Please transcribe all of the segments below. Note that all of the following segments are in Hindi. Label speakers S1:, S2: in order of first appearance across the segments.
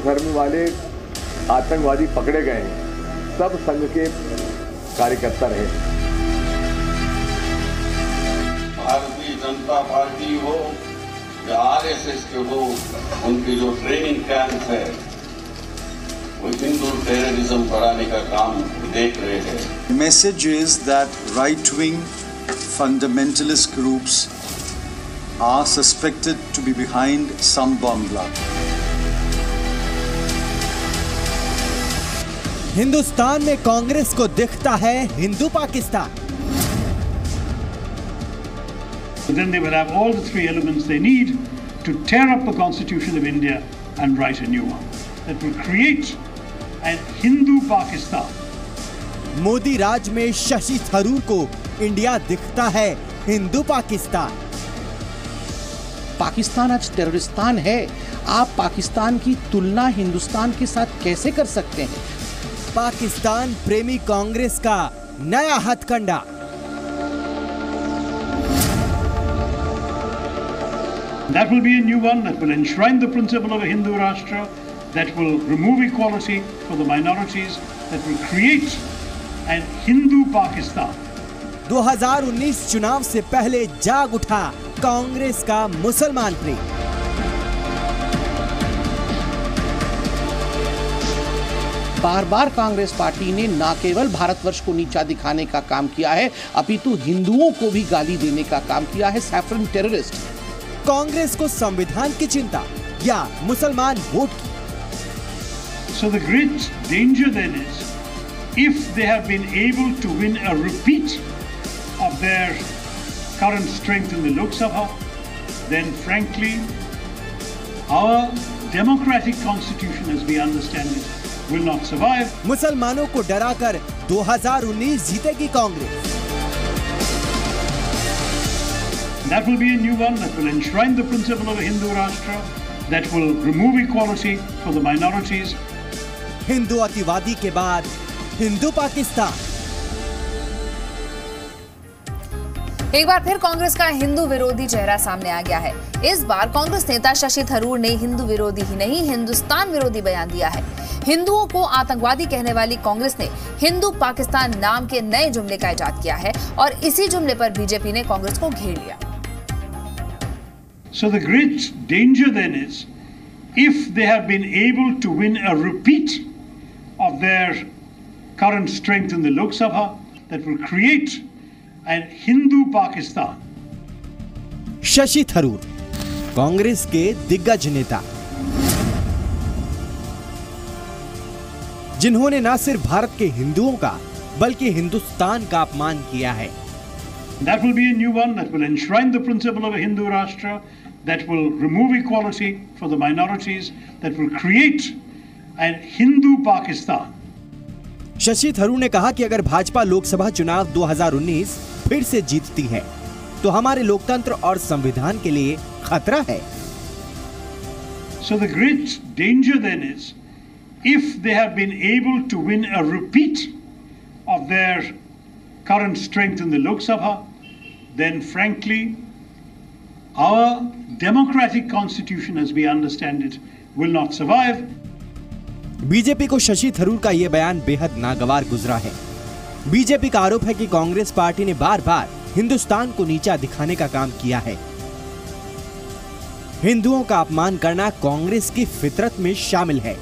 S1: धर्म वाले आतंकवादी पकड़े गए हैं, सब संघ के कार्यकर्ता रहे।
S2: भारतीय जनता पार्टी हो या आरएसएस के हो, उनके जो ट्रेनिंग कैंप है वो हिंदू टेररिज्म बढ़ाने का काम देख रहे हैं।
S3: The message is that right-wing fundamentalist groups are suspected to be behind some bomb blast.
S4: Hindustan में कांग्रेस को दिखता है Hindu Pakistan.
S5: Then they will have all the three elements they need to tear up the Constitution of India and write a new one that will create an Hindu Pakistan.
S4: Modi राज में शशि थरूर को इंडिया दिखता है हिंदू पाकिस्तान।
S6: पाकिस्तान आज टेररिस्तान है। आप पाकिस्तान की तुलना हिंदुस्तान के साथ कैसे कर सकते हैं?
S4: पाकिस्तान प्रेमी कांग्रेस का नया हथकंडा।
S5: That will be a new one that will enshrine the principle of a Hindu Rashtra, that will remove equality for the minorities, that will create an Hindu Pakistan.
S4: 2019 चुनाव से पहले जाग उठा कांग्रेस का मुसलमान प्रेम।
S6: बार बार कांग्रेस पार्टी ने न केवल भारतवर्ष को नीचा दिखाने का काम किया है, अपितु हिंदुओं को भी गाली देने का काम किया है। Saffron terrorist.
S4: कांग्रेस को संविधान की चिंता या मुसलमान वोट की?
S5: So the great danger then is, if they have been able to win a repeat of their current strength in the Lok Sabha, then frankly, our democratic constitution as we understand it will not survive.
S4: मुसलमानों को डराकर 2019 जीतेगी Congress.
S5: That will be a new one that will enshrine the principle of a Hindu Rashtra, that will remove equality for the minorities.
S4: Hindu अतिवादी के बाद हिंदू पाकिस्तान।
S7: एक बार फिर कांग्रेस का हिंदू विरोधी चेहरा सामने आ गया है। इस बार कांग्रेस नेता शशि थरूर ने हिंदू विरोधी ही नहीं, हिंदुस्तान विरोधी बयान दिया है। हिंदुओं को आतंकवादी कहने वाली कांग्रेस ने हिंदू पाकिस्तान नाम के नए जुमले का इजाद किया है और इसी जुमले पर बीजेपी ने कांग्रेस को घेर लिया।
S5: So the great danger then is, if they have been able to win a repeat of their current strength in the Lok Sabha, that will create an Hindu Pakistan.
S4: Shashi Tharoor, Congress के दिग्गज नेता, जिन्होंने न सिर्फ भारत के हिंदुओं का बल्कि हिंदुस्तान का अपमान किया है।
S5: That will be a new one that will enshrine the principle of a Hindu Rashtra, that will remove equality for the minorities, that will create an Hindu Pakistan.
S4: Shashi Tharoor ने कहा कि अगर भाजपा लोकसभा चुनाव 2019 फिर से जीतती है तो हमारे लोकतंत्र और संविधान के लिए खतरा है।
S5: So the great danger then is, if they have been able to win a repeat of their current strength in the Lok Sabha, then frankly, our democratic constitution as we understand it will not survive.
S4: BJP को शशि थरूर का यह बयान बेहद नागवार गुजरा है। बीजेपी का आरोप है कि कांग्रेस पार्टी ने बार बार हिंदुस्तान को नीचा दिखाने का काम किया है। हिंदुओं का अपमान करना कांग्रेस की फितरत में शामिल है।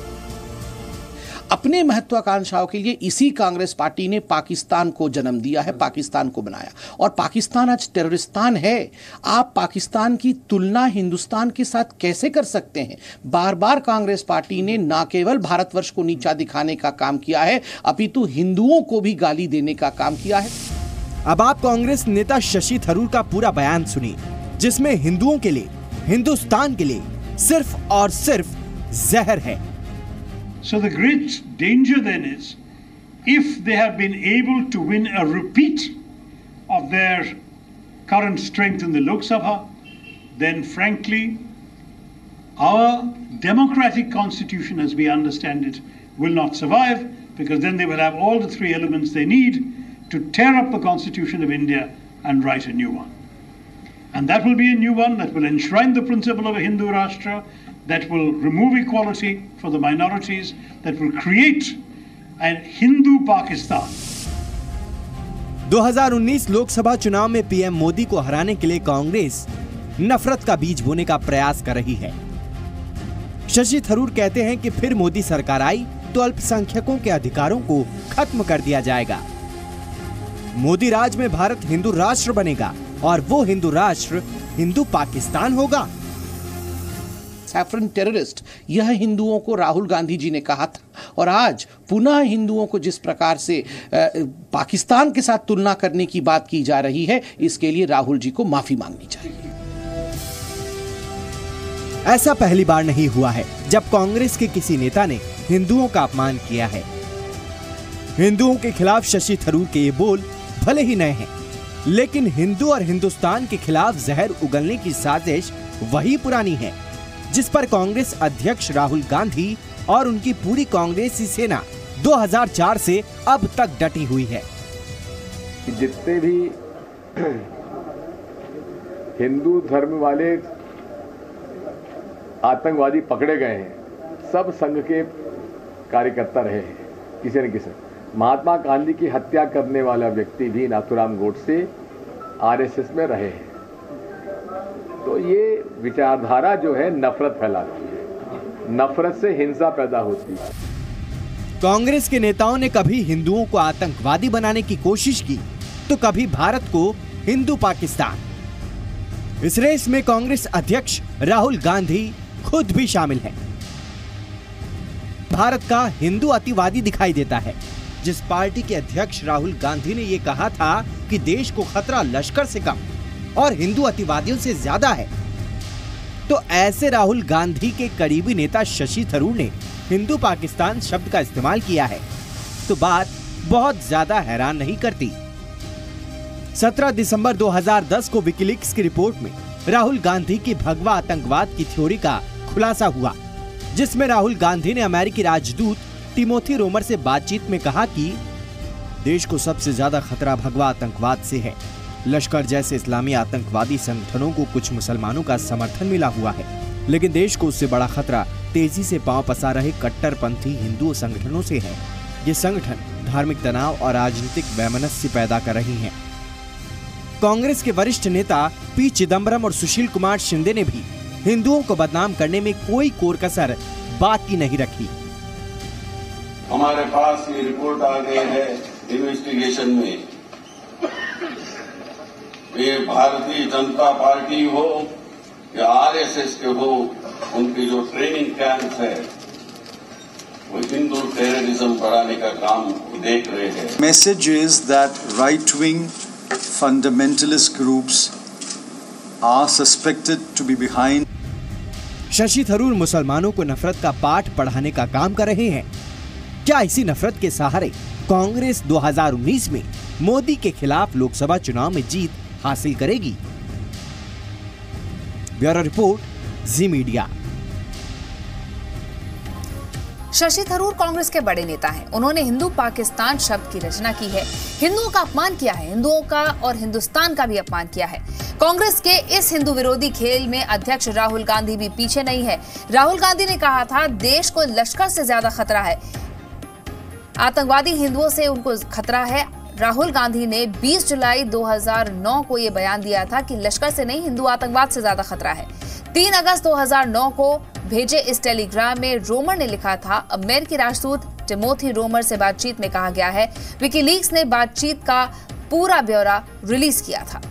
S6: अपने महत्वाकांक्षाओं के लिए इसी कांग्रेस पार्टी ने पाकिस्तान को जन्म दिया है, पाकिस्तान को बनाया, और पाकिस्तान आज टेररिस्तान है। आप पाकिस्तान की तुलना हिंदुस्तान के साथ कैसे कर सकते हैं? बार बार कांग्रेस पार्टी ने न केवल भारतवर्ष को नीचा दिखाने का काम किया है, अपितु हिंदुओं को भी गाली देने का काम किया है।
S4: अब आप कांग्रेस नेता शशि थरूर का पूरा बयान सुनिए, जिसमें हिंदुओं के लिए, हिंदुस्तान के लिए सिर्फ और सिर्फ जहर है।
S5: So the great danger then is, if they have been able to win a repeat of their current strength in the Lok Sabha, then frankly, our democratic constitution as we understand it will not survive, because then they will have all the three elements they need to tear up the Constitution of India and write a new one. And that will be a new one that will enshrine the principle of a Hindu Rashtra, that will remove equality for the minorities, that will create a Hindu Pakistan.
S4: 2019 Lok Sabha चुनाव में पीएम मोदी को हराने के लिए कांग्रेस नफरत का बीज बोने का प्रयास कर रही है। शशि थरूर कहते हैं कि फिर मोदी सरकार आई तो अल्पसंख्यकों के अधिकारों को खत्म कर दिया जाएगा। मोदी राज में भारत हिंदू राष्ट्र बनेगा और वो हिंदू राष्ट्र हिंदू पाकिस्तान होगा।
S6: सैफरन टेररिस्ट, यह हिंदुओं को राहुल गांधी जी ने कहा था और आज पुनः हिंदुओं को जिस प्रकार से पाकिस्तान के साथ तुलना करने की बात की जा रही है, इसके लिए राहुल जी को माफी मांगनी चाहिए।
S4: ऐसा पहली बार नहीं हुआ है जब कांग्रेस के किसी नेता ने हिंदुओं का अपमान किया है। हिंदुओं के खिलाफ शशि थरूर के ये बोल भले ही नए हैं, लेकिन हिंदू और हिंदुस्तान के खिलाफ जहर उगलने की साजिश वही पुरानी है जिस पर कांग्रेस अध्यक्ष राहुल गांधी और उनकी पूरी कांग्रेसी सेना 2004 से अब तक डटी हुई है।
S1: जितने भी हिंदू धर्म वाले आतंकवादी पकड़े गए हैं, सब संघ के कार्यकर्ता रहे हैं किसी न किसी। महात्मा गांधी की हत्या करने वाला व्यक्ति भी नाथूराम गोडसे आरएसएस में रहे हैं। तो ये विचारधारा जो है नफरत फैलाती है, नफरत से हिंसा पैदा होती है।
S4: कांग्रेस के नेताओं ने कभी हिंदुओं को आतंकवादी बनाने की कोशिश की तो कभी भारत को हिंदू पाकिस्तान। इस रेस में कांग्रेस अध्यक्ष राहुल गांधी खुद भी शामिल है। भारत का हिंदू अतिवादी दिखाई देता है। जिस पार्टी के अध्यक्ष राहुल गांधी ने यह कहा था कि देश को खतरा लश्कर से कम और हिंदू अतिवादियों से ज्यादा है, तो ऐसे राहुल गांधी के करीबी नेता शशि थरूर ने हिंदू पाकिस्तान शब्द का इस्तेमाल किया है, तो बात बहुत ज्यादा हैरान नहीं करती। 17 दिसंबर 2010 को विकिलीक्स की रिपोर्ट में राहुल गांधी की भगवा आतंकवाद की थ्योरी का खुलासा हुआ, जिसमें राहुल गांधी ने अमेरिकी राजदूत टिमोथी रोमर से बातचीत में कहा कि देश को सबसे ज्यादा खतरा भगवा आतंकवाद से है। लश्कर जैसे इस्लामी आतंकवादी संगठनों को कुछ मुसलमानों का समर्थन मिला हुआ है, लेकिन देश को उससे बड़ा खतरा तेजी से पांव पसार रहे कट्टरपंथी हिंदू संगठनों से है। ये संगठन धार्मिक तनाव और राजनीतिक वैमनस्य पैदा कर रही हैं। कांग्रेस के वरिष्ठ नेता पी चिदम्बरम और सुशील कुमार शिंदे ने भी हिंदुओं को बदनाम करने में कोई कोर कसर बाकी नहीं रखी।
S2: हमारे पास ये रिपोर्ट आ गई है इन्वेस्टिगेशन में, ये भारतीय जनता पार्टी हो या आरएसएस के हो, उनकी जो ट्रेनिंग कैंप है वो हिंदू टेररिज्म बढ़ाने का काम देख रहे हैं।
S3: Message is that right-wing fundamentalist groups are suspected to be behind.
S4: Shashi Tharoor मुसलमानों को नफरत का पाठ पढ़ाने का काम कर रहे हैं। क्या इसी नफरत के सहारे कांग्रेस 2019 में मोदी के खिलाफ लोकसभा चुनाव में जीत हासिल करेगी? ब्यूरो रिपोर्ट, जी मीडिया।
S7: शशि थरूर कांग्रेस के बड़े नेता हैं। उन्होंने हिंदू पाकिस्तान शब्द की रचना की है, हिंदुओं का अपमान किया है, हिंदुओं का और हिंदुस्तान का भी अपमान किया है। कांग्रेस के इस हिंदू विरोधी खेल में अध्यक्ष राहुल गांधी भी पीछे नहीं है। राहुल गांधी ने कहा था, देश को लश्कर से ज्यादा खतरा है, आतंकवादी हिंदुओं से उनको खतरा है। राहुल गांधी ने 20 जुलाई 2009 को यह बयान दिया था कि लश्कर से नहीं, हिंदू आतंकवाद से ज्यादा खतरा है। 3 अगस्त 2009 को भेजे इस टेलीग्राम में रोमर ने लिखा था, अमेरिकी राजदूत टिमोथी रोमर से बातचीत में कहा गया है। विकिलीक्स ने बातचीत का पूरा ब्यौरा रिलीज किया था।